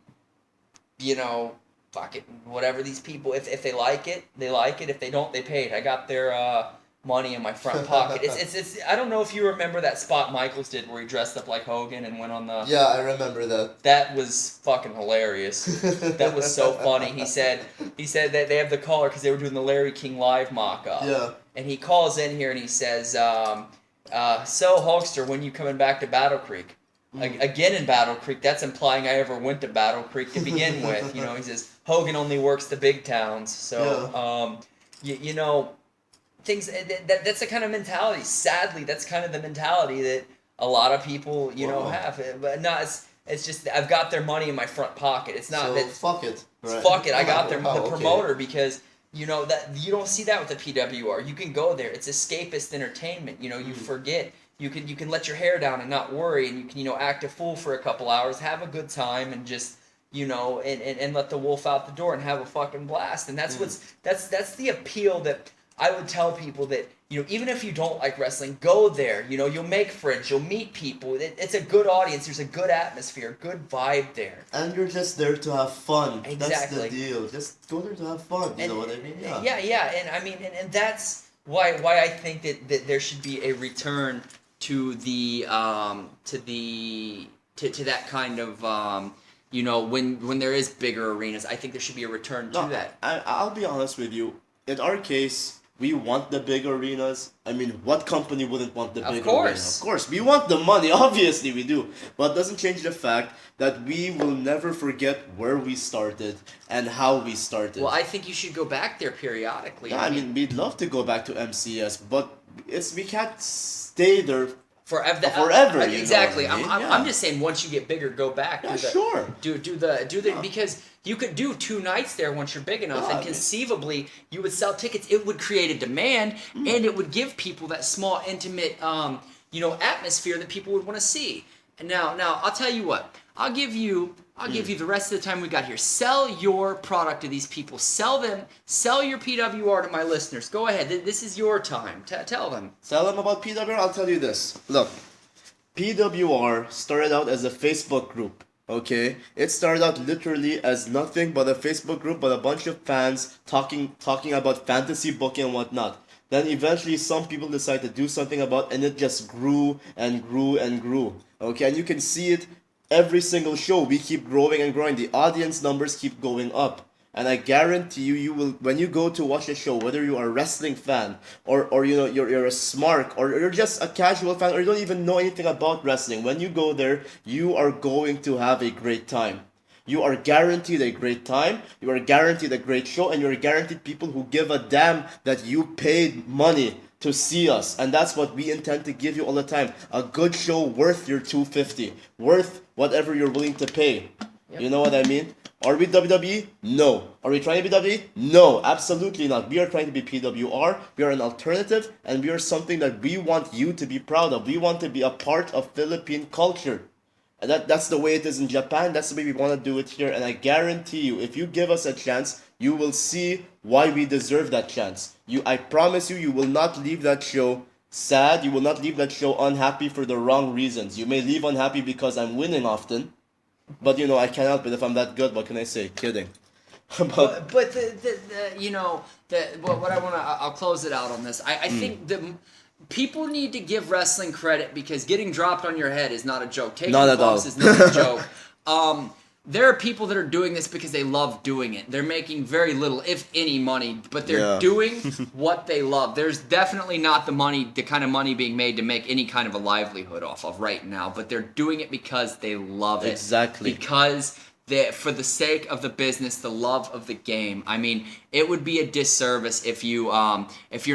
fuck it, whatever these people, if they like it, they like it. If they don't, they paid. I got their money in my front pocket. It's I don't know if you remember that spot Michaels did where he dressed up like Hogan and went on the... Yeah, I remember that. That was fucking hilarious. That was so funny. He said that they have the caller because they were doing the Larry King live mock-up. Yeah. And he calls in here and he says, so Hulkster, when you coming back to Battle Creek? Again in Battle Creek, that's implying I ever went to Battle Creek to begin with. He says, Hogan only works the big towns. So, things that's the kind of mentality. Sadly, that's kind of the mentality that a lot of people have. But no, it's just I've got their money in my front pocket. It's not that fuck it. Right. Fuck it. I got the promoter because that you don't see that with the PWR. You can go there. It's escapist entertainment. You forget. You can let your hair down and not worry, and you can act a fool for a couple hours, have a good time, and just and let the wolf out the door and have a fucking blast. And that's that's the appeal that I would tell people, that even if you don't like wrestling, go there. You'll make friends, you'll meet people. It's a good audience. There's a good atmosphere, good vibe there. And you're just there to have fun. Exactly. That's the deal. Just go there to have fun. You know what I mean? Yeah. Yeah. And I mean, and that's why I think that there should be a return to the to that kind of when there is bigger arenas. I think there should be a return to that. I'll be honest with you. In our case, we want the big arenas. I mean, what company wouldn't want the big arena? Of course, we want the money. Obviously, we do. But it doesn't change the fact that we will never forget where we started and how we started. Well, I think you should go back there periodically. Yeah, I mean, we'd love to go back to MCS, but we can't stay there forever. Exactly. I mean? I'm just saying, once you get bigger, go back. Yeah, sure. Do the because you could do 2 nights there once you're big enough, and conceivably you would sell tickets. It would create a demand, and it would give people that small, intimate, atmosphere that people would want to see. And now I'll tell you what. I'll give you the rest of the time we got here. Sell your product to these people. Sell your PWR to my listeners. Go ahead. This is your time. Tell them. Tell them about PWR. I'll tell you this. Look, PWR started out as a Facebook group. Okay? It started out literally as nothing but a Facebook group, but a bunch of fans talking about fantasy booking and whatnot. Then eventually some people decided to do something about it, and it just grew and grew and grew. Okay? And you can see it every single show. We keep growing and growing. The audience numbers keep going up. And I guarantee you will, when you go to watch a show, whether you are a wrestling fan or you're a smart or you're just a casual fan or you don't even know anything about wrestling, when you go there, you are going to have a great time. You are guaranteed a great time, you are guaranteed a great show, and you're guaranteed people who give a damn that you paid money to see us. And that's what we intend to give you all the time. A good show worth your $250, worth whatever you're willing to pay. Yep. You know what I mean? Are we WWE? No. Are we trying to be WWE? No, absolutely not. We are trying to be PWR. We are an alternative, and we are something that we want you to be proud of. We want to be a part of Philippine culture. And that's the way it is in Japan. That's the way we want to do it here. And I guarantee you, if you give us a chance, you will see why we deserve that chance. I promise you, you will not leave that show sad. You will not leave that show unhappy for the wrong reasons. You may leave unhappy because I'm winning often. But I can't help it if I'm that good. What can I say? Kidding. but what I want to, I'll close it out on this. I think that people need to give wrestling credit, because getting dropped on your head is not a joke. Taking bumps is not a joke. there are people that are doing this because they love doing it. They're making very little, if any, money, but they're Yeah. doing what they love. There's definitely not the kind of money being made to make any kind of a livelihood off of right now, but they're doing it because they love it. Exactly. Because for the sake of the business, the love of the game. I mean, it would be a disservice if you're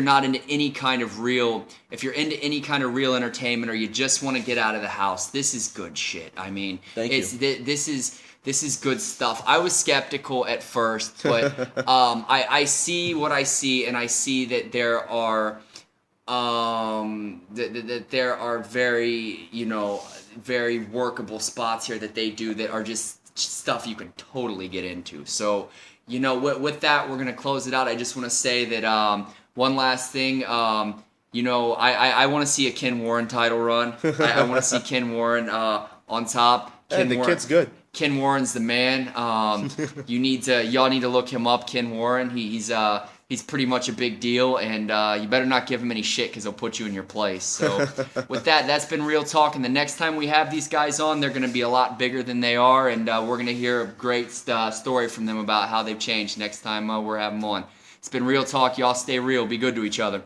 not into any kind of real, if you're into any kind of real entertainment or you just want to get out of the house. This is good shit. I mean, Thank you. This is good stuff. I was skeptical at first, but I see what I see, and I see that there are that there are very, very workable spots here that they do that are just stuff you can totally get into. So, with that, we're going to close it out. I just want to say that one last thing, I want to see a Ken Warren title run. I want to see Ken Warren on top. And the kid's good. Ken Warren's the man. Y'all need to look him up. Ken Warren. He's pretty much a big deal, and you better not give him any shit because he'll put you in your place. So with that's been Real Talk, and the next time we have these guys on, they're going to be a lot bigger than they are, and we're going to hear a great story from them about how they've changed next time we're having them on. It's been Real Talk. Y'all stay real. Be good to each other.